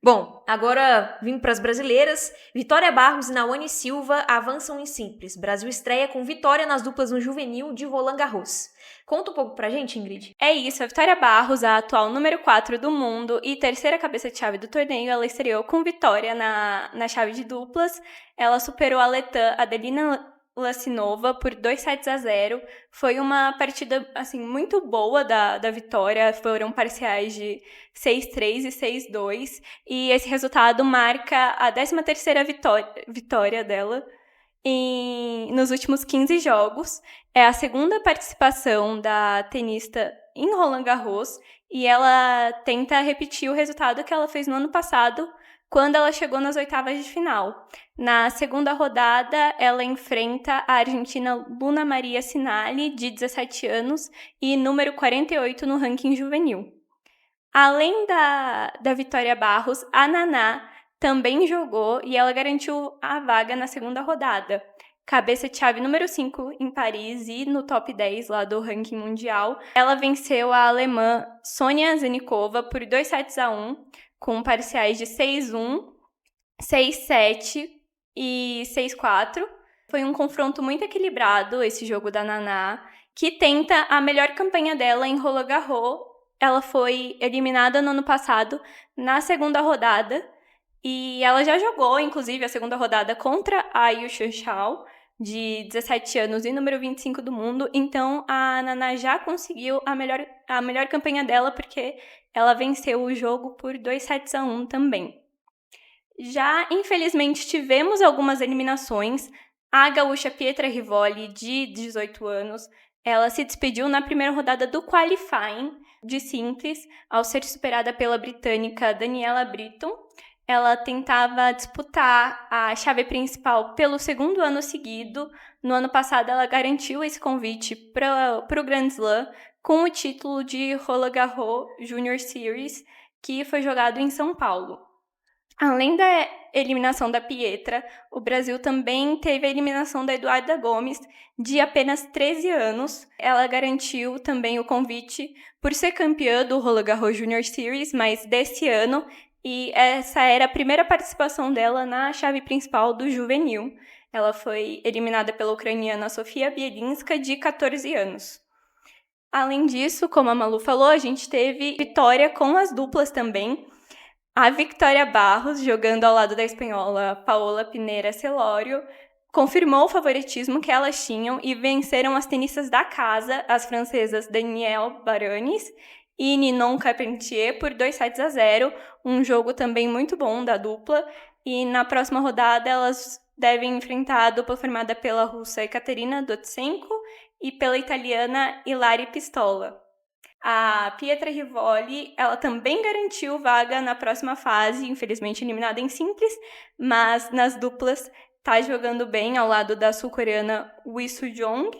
Bom, agora vindo para as brasileiras. Vitória Barros e Naoane Silva avançam em simples. Brasil estreia com vitória nas duplas no juvenil de Roland Garros. Conta um pouco pra gente, Ingrid. É isso, a Vitória Barros, a atual número 4 do mundo e terceira cabeça de chave do torneio, ela estreou com vitória na chave de duplas. Ela superou a letã Adelina Lassinova por 2-0. Foi uma partida, assim, muito boa da Vitória. Foram parciais de 6-3 e 6-2. E esse resultado marca a 13ª vitória dela nos últimos 15 jogos. É a segunda participação da tenista em Roland Garros. E ela tenta repetir o resultado que ela fez no ano passado quando ela chegou nas oitavas de final. Na segunda rodada, ela enfrenta a argentina Luna Maria Sinali, de 17 anos e número 48 no ranking juvenil. Além da Vitória Barros, a Naná também jogou e ela garantiu a vaga na segunda rodada. Cabeça de chave número 5 em Paris e no top 10 lá do ranking mundial. Ela venceu a alemã Sonia Zenikova por 2-1, com parciais de 6-1, 6-7 e 6-4. Foi um confronto muito equilibrado esse jogo da Naná, que tenta a melhor campanha dela em Roland Garros. Ela foi eliminada no ano passado na segunda rodada e ela já jogou, inclusive, a segunda rodada contra a Yu Shao, de 17 anos e número 25 do mundo. Então, a Naná já conseguiu a melhor campanha dela, porque ela venceu o jogo por 2-1 também. Já, infelizmente, tivemos algumas eliminações. A gaúcha Pietra Rivoli, de 18 anos, ela se despediu na primeira rodada do qualifying de simples, ao ser superada pela britânica Daniela Britton. Ela tentava disputar a chave principal pelo segundo ano seguido. No ano passado, ela garantiu esse convite para o Grand Slam com o título de Roland Garros Junior Series, que foi jogado em São Paulo. Além da eliminação da Pietra, o Brasil também teve a eliminação da Eduarda Gomes, de apenas 13 anos. Ela garantiu também o convite por ser campeã do Roland Garros Junior Series, mas desse ano, e essa era a primeira participação dela na chave principal do juvenil. Ela foi eliminada pela ucraniana Sofia Bielinska, de 14 anos. Além disso, como a Malu falou, a gente teve vitória com as duplas também. A Victoria Barros, jogando ao lado da espanhola Paola Pinera Celório, confirmou o favoritismo que elas tinham e venceram as tenistas da casa, as francesas Danielle Baranes e Ninon Carpentier, por 2-0, um jogo também muito bom da dupla. E na próxima rodada elas devem enfrentar a dupla formada pela russa Ekaterina Dotsenko e pela italiana Ilari Pistola. A Pietra Rivoli, ela também garantiu vaga na próxima fase, infelizmente eliminada em simples, mas nas duplas está jogando bem ao lado da sul-coreana Wi Soo-jong.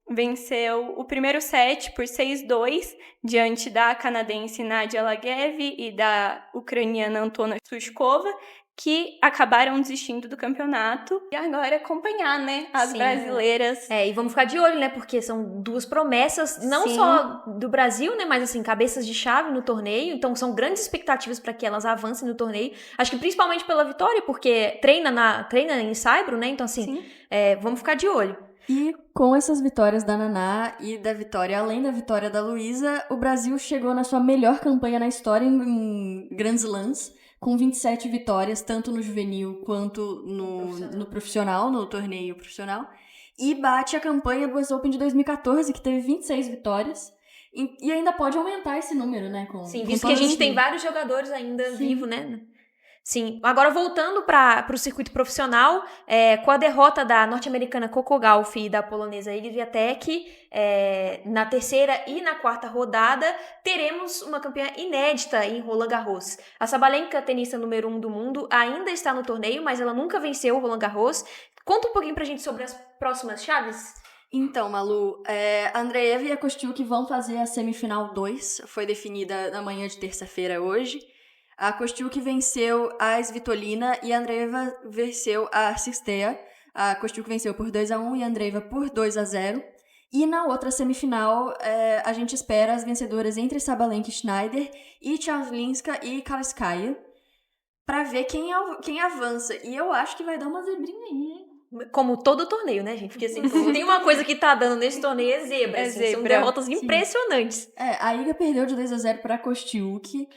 Venceu o primeiro set por 6-2 diante da canadense Nadia Lagev e da ucraniana Antona Sushkova, que acabaram desistindo do campeonato. E agora acompanhar, né, as Sim. brasileiras. E vamos ficar de olho, né, porque são duas promessas, não Sim. só do Brasil, né, mas assim, cabeças de chave no torneio, então são grandes expectativas para que elas avancem no torneio. Acho que principalmente pela vitória, porque treina em Saibro, né, então assim, vamos ficar de olho. E com essas vitórias da Naná e da vitória, além da vitória da Luísa, o Brasil chegou na sua melhor campanha na história em Grand Slams, com 27 vitórias, tanto no juvenil quanto no profissional, no torneio profissional. E bate a campanha do US Open de 2014, que teve 26 vitórias. E ainda pode aumentar esse número, né? Sim, visto que a gente tem vários jogadores ainda vivos, né? Sim. Agora, voltando para o circuito profissional, com a derrota da norte-americana Coco Gauff e da polonesa Iga Swiatek, na terceira e na quarta rodada, teremos uma campeã inédita em Roland Garros. A Sabalenka, tenista número 1 do mundo, ainda está no torneio, mas ela nunca venceu o Roland Garros. Conta um pouquinho pra gente sobre as próximas chaves. Então, Malu, a Andreeva e a Kostyuk vão fazer a semifinal 2, foi definida na manhã de terça-feira hoje. A Kostyuk venceu a Svitolina e a Andreeva venceu a Sistea. A Kostyuk venceu por 2-1 e a Andreeva por 2-0. E na outra semifinal, a gente espera as vencedoras entre Sabalenka e Schneider e Czarlinska e Kaliskaya para ver quem avança. E eu acho que vai dar uma zebrinha aí, hein? Como todo torneio, né, gente? Porque assim, tem uma coisa que tá dando nesse torneio, é zebra. Assim, são derrotas impressionantes. A Iga perdeu de 2-0 para a Kostyuk,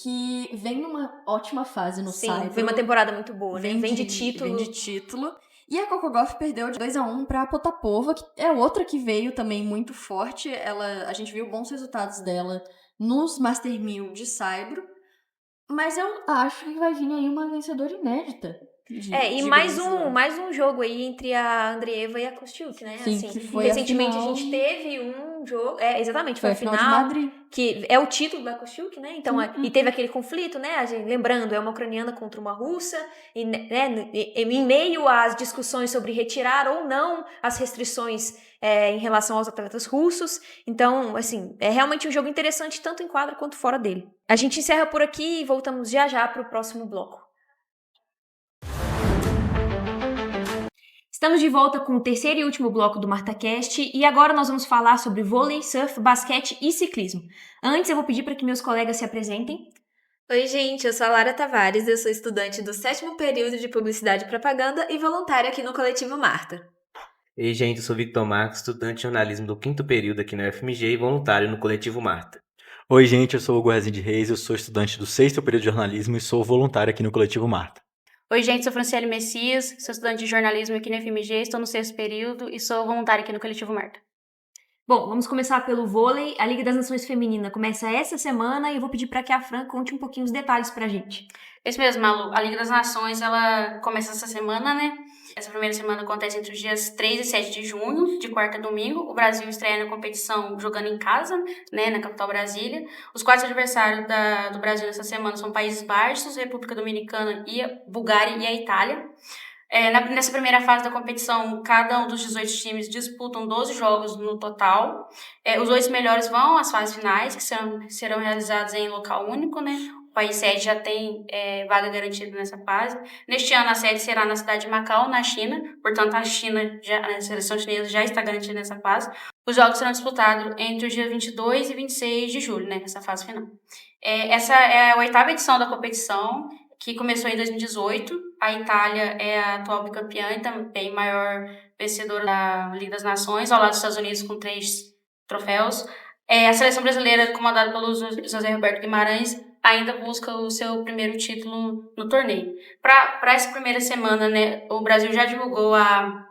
que vem numa ótima fase no Saibro. Vem uma temporada muito boa, né? Vem de título. E a Coco Gauff perdeu de 2-1 para a Potapova, que é outra que veio também muito forte. A gente viu bons resultados dela nos Master 1000 de Saibro. Mas eu acho que vai vir aí uma vencedora inédita. Mais um jogo aí entre a Andreeva e a Kostyuk, né? Sim, assim, que foi recentemente a gente teve um um jogo. Exatamente, foi Foi a a final de final. Madrid. Que é o título da Kostiuk, né? Então, e teve aquele conflito, né? Lembrando, é uma ucraniana contra uma russa, e né, em meio às discussões sobre retirar ou não as restrições em relação aos atletas russos. Então, assim, é realmente um jogo interessante, tanto em quadra quanto fora dele. A gente encerra por aqui e voltamos já já para o próximo bloco. Estamos de volta com o terceiro e último bloco do MartaCast e agora nós vamos falar sobre vôlei, surf, basquete e ciclismo. Antes eu vou pedir para que meus colegas se apresentem. Oi, gente, eu sou a Lara Tavares, eu sou estudante do 7º período de Publicidade e Propaganda e voluntária aqui no Coletivo Marta. Ei, gente, eu sou Victor Marques, estudante de jornalismo do 5º período aqui na UFMG e voluntário no Coletivo Marta. Oi, gente, eu sou o Hugo Rezende Reis, eu sou estudante do 6º período de jornalismo e sou voluntário aqui no Coletivo Marta. Oi, gente, sou Franciele Messias, sou estudante de jornalismo aqui na FMG, estou no 6º período e sou voluntária aqui no Coletivo Marta. Bom, vamos começar pelo vôlei. A Liga das Nações Feminina começa essa semana e eu vou pedir para que a Fran conte um pouquinho os detalhes pra gente. Isso mesmo, Malu. A Liga das Nações, ela começa essa semana, né? Essa primeira semana acontece entre os dias 3 e 7 de junho, de quarta a domingo. O Brasil estreia na competição jogando em casa, né, na capital Brasília. Os 4 adversários do Brasil nessa semana são Países Baixos, República Dominicana, e a Bulgária e a Itália. Nessa primeira fase da competição, cada um dos 18 times disputam 12 jogos no total. Os 8 melhores vão às fases finais, que serão realizadas em local único, né? O país sede já tem vaga garantida nessa fase. Neste ano, a sede será na cidade de Macau, na China. Portanto, a seleção chinesa já está garantida nessa fase. Os jogos serão disputados entre os dias 22 e 26 de julho, né? Nessa fase final. Essa é a 8ª edição da competição, que começou em 2018. A Itália é a atual bicampeã e também maior vencedora da Liga das Nações, ao lado dos Estados Unidos com 3 troféus. A seleção brasileira, comandada pelo José Roberto Guimarães, ainda busca o seu primeiro título no torneio. Para essa primeira semana, né, o Brasil já divulgou a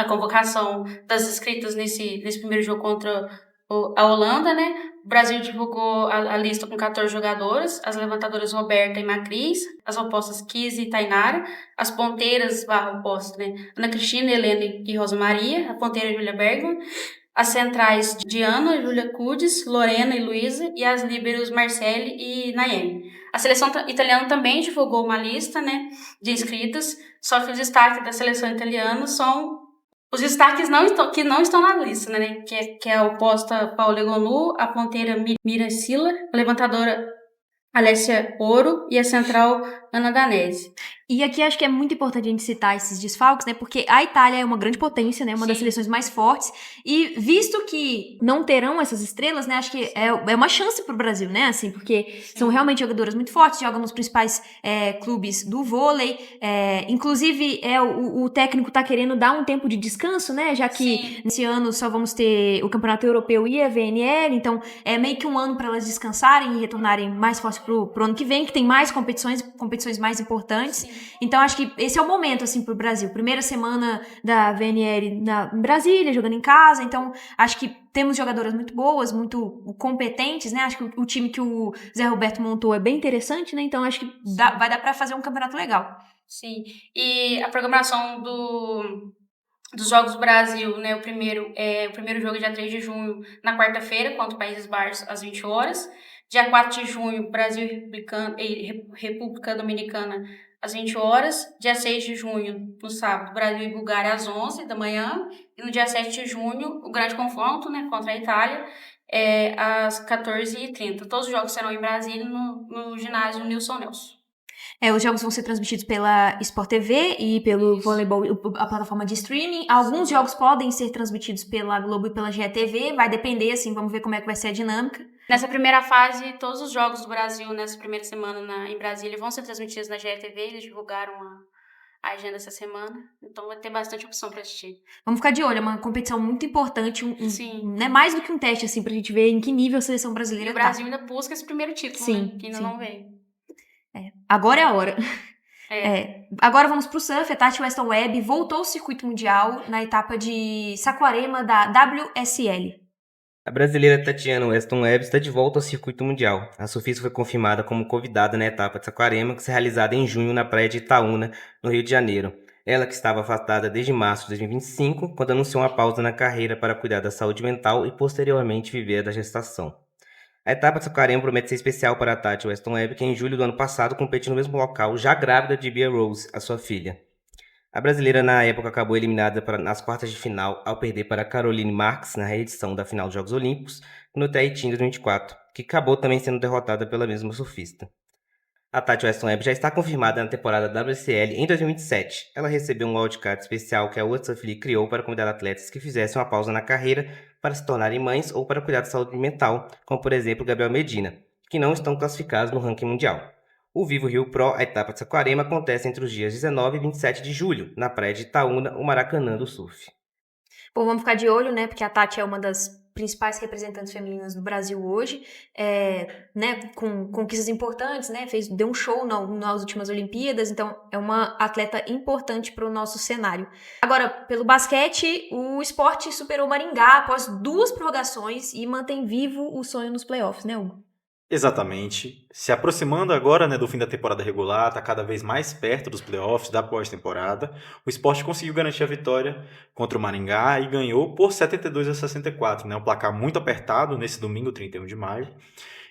convocação das inscritas nesse primeiro jogo contra a Holanda, né? O Brasil divulgou a lista com 14 jogadoras, as levantadoras Roberta e Macris, as opostas Kizzy e Tainara, as ponteiras opostas, né? Ana Cristina, Helena e Rosa Maria, a ponteira Júlia Bergman, as centrais Diana, Júlia Cudes, Lorena e Luísa, e as líberos Marcele e Nayene. A seleção italiana também divulgou uma lista, né, de inscritas, só que os destaques da seleção italiana são os destaques que não estão na lista, né? Que é a oposta Paola Egonu, a ponteira Mira Silla, a levantadora Alessia Ouro e a central Ana Danese. E aqui acho que é muito importante a gente citar esses desfalques, né? Porque a Itália é uma grande potência, né? Uma das seleções mais fortes. E visto que não terão essas estrelas, né? Acho que é uma chance pro Brasil, né? Assim, porque são realmente jogadoras muito fortes, jogam nos principais clubes do vôlei. Inclusive, o técnico tá querendo dar um tempo de descanso, né? Já que nesse ano só vamos ter o Campeonato Europeu e a VNL. Então, é meio que um ano para elas descansarem e retornarem mais fortes pro ano que vem, que tem mais competições mais importantes. Sim. Então, acho que esse é o momento, assim, pro Brasil. Primeira semana da VNL em Brasília, jogando em casa. Então, acho que temos jogadoras muito boas, muito competentes, né? Acho que o time que o Zé Roberto montou é bem interessante, né? Então, acho que vai dar pra fazer um campeonato legal. Sim. E a programação dos Jogos do Brasil, né? O primeiro jogo é dia 3 de junho, na quarta-feira, contra o Países Baixos, às 20 horas. Dia 4 de junho, Brasil e República Dominicana, às 20 horas. Dia 6 de junho, no sábado, Brasil e Bulgária, às 11 da manhã. E no dia 7 de junho, o grande confronto, né, contra a Itália, às 14h30. Todos os jogos serão em Brasília, no ginásio Nilson Nelson. Os jogos vão ser transmitidos pela Sport TV e pelo Voleibol, a plataforma de streaming. Alguns jogos podem ser transmitidos pela Globo e pela GETV, vai depender, assim, vamos ver como é que vai ser a dinâmica. Nessa primeira fase, todos os jogos do Brasil, nessa primeira semana em Brasília, vão ser transmitidos na GETV, eles divulgaram a agenda essa semana, então vai ter bastante opção para assistir. Vamos ficar de olho, é uma competição muito importante, Sim. Né, mais do que um teste, assim, pra gente ver em que nível a seleção brasileira e o Brasil ainda busca esse primeiro título, sim, né, que ainda não veio. Agora é a hora. Agora vamos pro surf. A Tati Weston Webb voltou ao circuito mundial na etapa de Saquarema da WSL. A brasileira Tatiana Weston Webb está de volta ao circuito mundial. A surfista foi confirmada como convidada na etapa de Saquarema, que será realizada em junho na praia de Itaúna, no Rio de Janeiro. Ela que estava afastada desde março de 2025, quando anunciou uma pausa na carreira para cuidar da saúde mental e posteriormente viver da gestação. A etapa de Saquarema promete ser especial para a Tati Weston Webb, que em julho do ano passado competiu no mesmo local, já grávida de Bia Rose, a sua filha. A brasileira, na época, acabou eliminada nas quartas de final ao perder para Caroline Marx na reedição da final dos Jogos Olímpicos no Tahiti em 2024, que acabou também sendo derrotada pela mesma surfista. A Tati Weston Webb já está confirmada na temporada WSL em 2027. Ela recebeu um wildcard especial que a World Surf League criou para convidar atletas que fizessem uma pausa na carreira para se tornarem mães ou para cuidar da saúde mental, como por exemplo Gabriel Medina, que não estão classificados no ranking mundial. O Vivo Rio Pro, a etapa de Saquarema, acontece entre os dias 19 e 27 de julho, na praia de Itaúna, o Maracanã do surf. Bom, vamos ficar de olho, né? Porque a Tati é uma das principais representantes femininas do Brasil hoje, né? Com conquistas importantes, né? Deu um show nas últimas Olimpíadas, então é uma atleta importante para o nosso cenário. Agora, pelo basquete, o Sport superou o Maringá após 2 prorrogações e mantém vivo o sonho nos playoffs, né, Hugo? Exatamente. Se aproximando agora, né, do fim da temporada regular, está cada vez mais perto dos playoffs, da pós-temporada. O Sport conseguiu garantir a vitória contra o Maringá e ganhou por 72-64, né, um placar muito apertado nesse domingo, 31 de maio.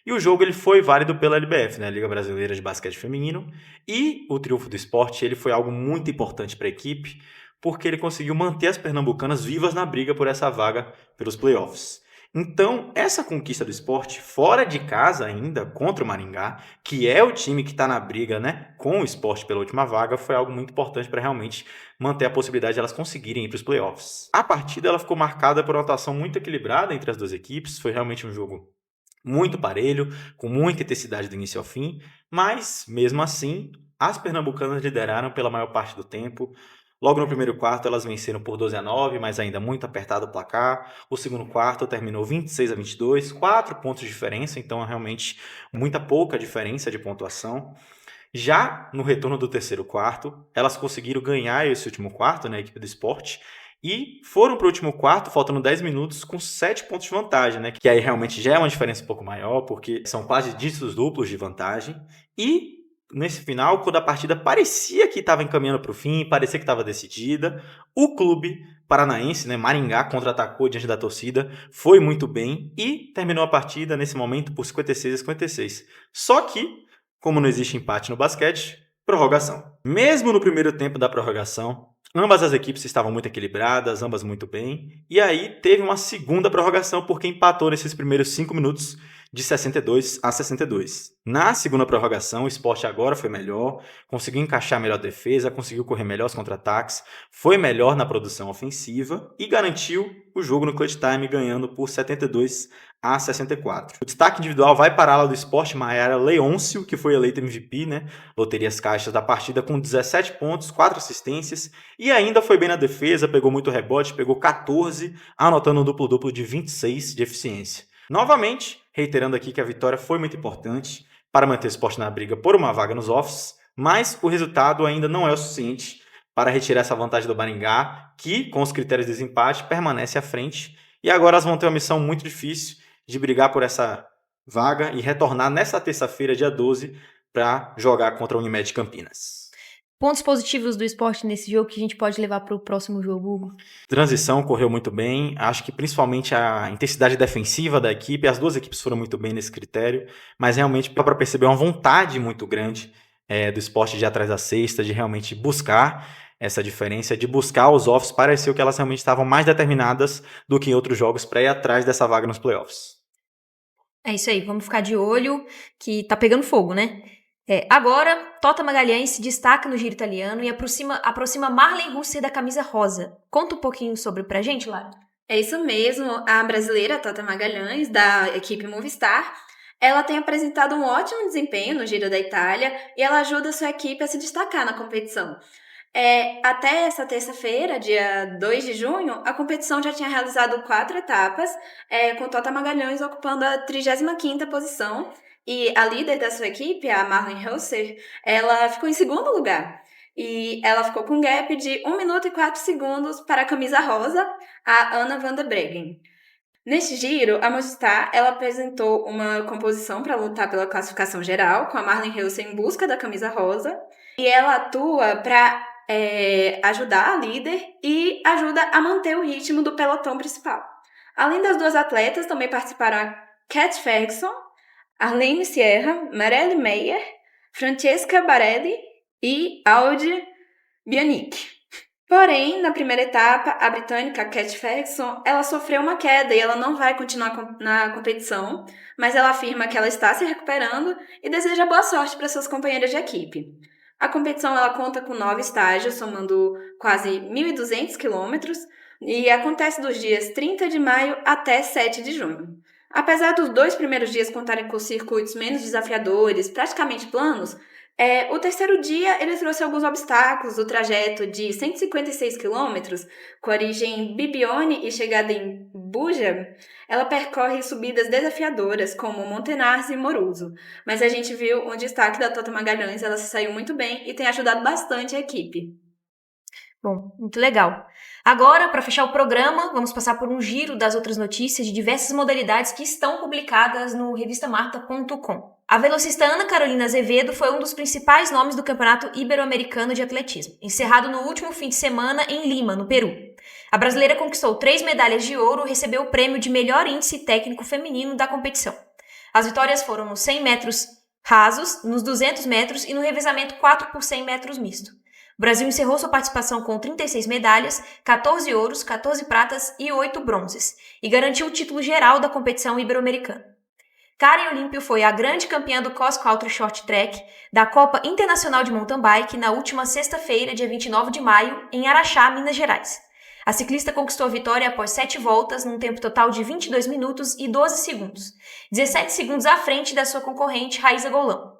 E o jogo ele foi válido pela LBF, né, Liga Brasileira de Basquete Feminino, e o triunfo do Sport ele foi algo muito importante para a equipe, porque ele conseguiu manter as pernambucanas vivas na briga por essa vaga pelos playoffs. Então, essa conquista do Sport, fora de casa ainda, contra o Maringá, que é o time que está na briga, né, com o Sport pela última vaga, foi algo muito importante para realmente manter a possibilidade de elas conseguirem ir para os playoffs. A partida ela ficou marcada por uma atuação muito equilibrada entre as duas equipes, foi realmente um jogo muito parelho, com muita intensidade do início ao fim, mas, mesmo assim, as pernambucanas lideraram pela maior parte do tempo. Logo no primeiro quarto, elas venceram por 12-9, mas ainda muito apertado o placar. O segundo quarto terminou 26-22, 4 pontos de diferença, então é realmente muita pouca diferença de pontuação. Já no retorno do terceiro quarto, elas conseguiram ganhar esse último quarto, né, a equipe do Sport, e foram para o último quarto, faltando 10 minutos, com 7 pontos de vantagem, né, que aí realmente já é uma diferença um pouco maior, porque são quase dígitos duplos de vantagem. E nesse final, quando a partida parecia que estava encaminhando para o fim, parecia que estava decidida, o clube paranaense, né, Maringá, contra-atacou diante da torcida, foi muito bem e terminou a partida nesse momento por 56-56. Só que, como não existe empate no basquete, prorrogação. Mesmo no primeiro tempo da prorrogação, ambas as equipes estavam muito equilibradas, ambas muito bem, e aí teve uma segunda prorrogação porque empatou nesses primeiros 5 minutos de 62-62. Na segunda prorrogação, o Sport agora foi melhor, conseguiu encaixar melhor a defesa, conseguiu correr melhor os contra-ataques, foi melhor na produção ofensiva e garantiu o jogo no clutch time, ganhando por 72-64. O destaque individual vai para a ala do Sport, Mayara Leôncio, que foi eleita MVP, né, Loterias Caixas da partida, com 17 pontos, 4 assistências, e ainda foi bem na defesa, pegou muito rebote, pegou 14, anotando um duplo-duplo de 26 de eficiência. Novamente, reiterando aqui que a vitória foi muito importante para manter o Sport na briga por uma vaga nos offs, mas o resultado ainda não é o suficiente para retirar essa vantagem do Maringá, que, com os critérios de desempate, permanece à frente. E agora elas vão ter uma missão muito difícil de brigar por essa vaga e retornar nessa terça-feira, dia 12, para jogar contra a Unimed Campinas. Pontos positivos do Sport nesse jogo que a gente pode levar para o próximo jogo, Hugo? Transição correu muito bem, acho que principalmente a intensidade defensiva da equipe, as duas equipes foram muito bem nesse critério, mas realmente para perceber uma vontade muito grande do Sport de ir atrás da cesta, de realmente buscar essa diferença, de buscar os offs, pareceu que elas realmente estavam mais determinadas do que em outros jogos para ir atrás dessa vaga nos playoffs. É isso aí, vamos ficar de olho que tá pegando fogo, né? Agora, Tota Magalhães se destaca no giro italiano e aproxima Marlen Russer da camisa rosa. Conta um pouquinho sobre pra gente, Lara. É isso mesmo, a brasileira Tota Magalhães, da equipe Movistar, ela tem apresentado um ótimo desempenho no Giro da Itália e ela ajuda a sua equipe a se destacar na competição. Até essa terça-feira, dia 2 de junho, a competição já tinha realizado 4 etapas, com Tota Magalhães ocupando a 35ª posição. E a líder da sua equipe, a Marlen Russer, ela ficou em segundo lugar. E ela ficou com um gap de 1 minuto e 4 segundos para a camisa rosa, a Anna van der Breggen. Neste giro, a Movistar ela apresentou uma composição para lutar pela classificação geral, com a Marlen Russer em busca da camisa rosa. E ela atua para ajudar a líder e ajuda a manter o ritmo do pelotão principal. Além das duas atletas, também participaram a Kat Ferguson, Arlene Sierra, Marelle Meyer, Francesca Barelli e Audi Bianic. Porém, na primeira etapa, a britânica Kat Ferguson, ela sofreu uma queda e ela não vai continuar na competição, mas ela afirma que ela está se recuperando e deseja boa sorte para suas companheiras de equipe. A competição ela conta com 9 estágios, somando quase 1.200 quilômetros, e acontece dos dias 30 de maio até 7 de junho. Apesar dos 2 primeiros dias contarem com circuitos menos desafiadores, praticamente planos, o terceiro dia ele trouxe alguns obstáculos. O trajeto de 156 quilômetros, com origem em Bibione e chegada em Buja, ela percorre subidas desafiadoras, como Montenars e Moruso. Mas a gente viu um destaque da Tota Magalhães, ela se saiu muito bem e tem ajudado bastante a equipe. Bom, muito legal. Agora, para fechar o programa, vamos passar por um giro das outras notícias de diversas modalidades que estão publicadas no revistamarta.com. A velocista Ana Carolina Azevedo foi um dos principais nomes do Campeonato Ibero-Americano de Atletismo, encerrado no último fim de semana em Lima, no Peru. A brasileira conquistou 3 medalhas de ouro e recebeu o prêmio de melhor índice técnico feminino da competição. As vitórias foram nos 100 metros rasos, nos 200 metros e no revezamento 4 por 100 metros misto. O Brasil encerrou sua participação com 36 medalhas, 14 ouros, 14 pratas e 8 bronzes, e garantiu o título geral da competição ibero-americana. Karen Olímpio foi a grande campeã do Cross Country Short Track da Copa Internacional de Mountain Bike na última sexta-feira, dia 29 de maio, em Araxá, Minas Gerais. A ciclista conquistou a vitória após 7 voltas, num tempo total de 22 minutos e 12 segundos, 17 segundos à frente da sua concorrente Raíza Golão.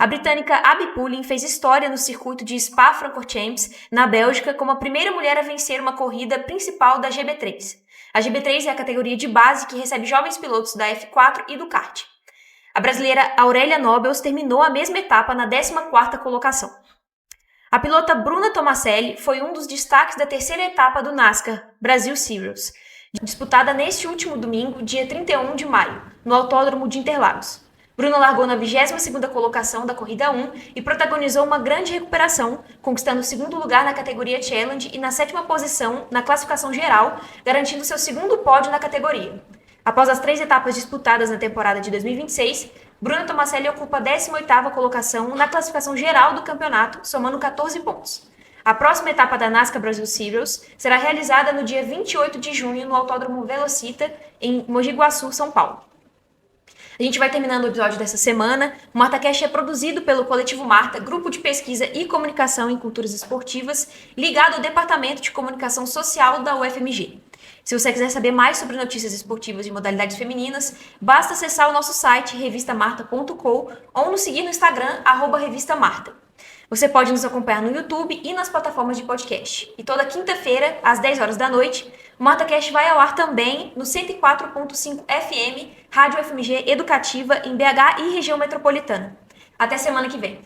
A britânica Abby Pullen fez história no circuito de Spa-Francorchamps, na Bélgica, como a primeira mulher a vencer uma corrida principal da GB3. A GB3 é a categoria de base que recebe jovens pilotos da F4 e do kart. A brasileira Aurélia Nobels terminou a mesma etapa na 14ª colocação. A pilota Bruna Tomaselli foi um dos destaques da terceira etapa do NASCAR Brasil Series, disputada neste último domingo, dia 31 de maio, no Autódromo de Interlagos. Bruna largou na 22ª colocação da corrida 1 e protagonizou uma grande recuperação, conquistando o 2º lugar na categoria Challenge e na 7ª posição na classificação geral, garantindo seu 2º pódio na categoria. Após as 3 etapas disputadas na temporada de 2026, Bruna Tomaselli ocupa a 18ª colocação na classificação geral do campeonato, somando 14 pontos. A próxima etapa da NASCAR Brasil Series será realizada no dia 28 de junho no Autódromo Velocita, em Mogi Guaçu, São Paulo. A gente vai terminando o episódio dessa semana. O MartaCast é produzido pelo Coletivo Marta, grupo de pesquisa e comunicação em culturas esportivas, ligado ao Departamento de Comunicação Social da UFMG. Se você quiser saber mais sobre notícias esportivas de modalidades femininas, basta acessar o nosso site revistamarta.com ou nos seguir no Instagram, @revistamarta. Você pode nos acompanhar no YouTube e nas plataformas de podcast. E toda quinta-feira, às 10 horas da noite, o MartaCast vai ao ar também no 104.5 FM, Rádio FMG Educativa em BH e região metropolitana. Até semana que vem.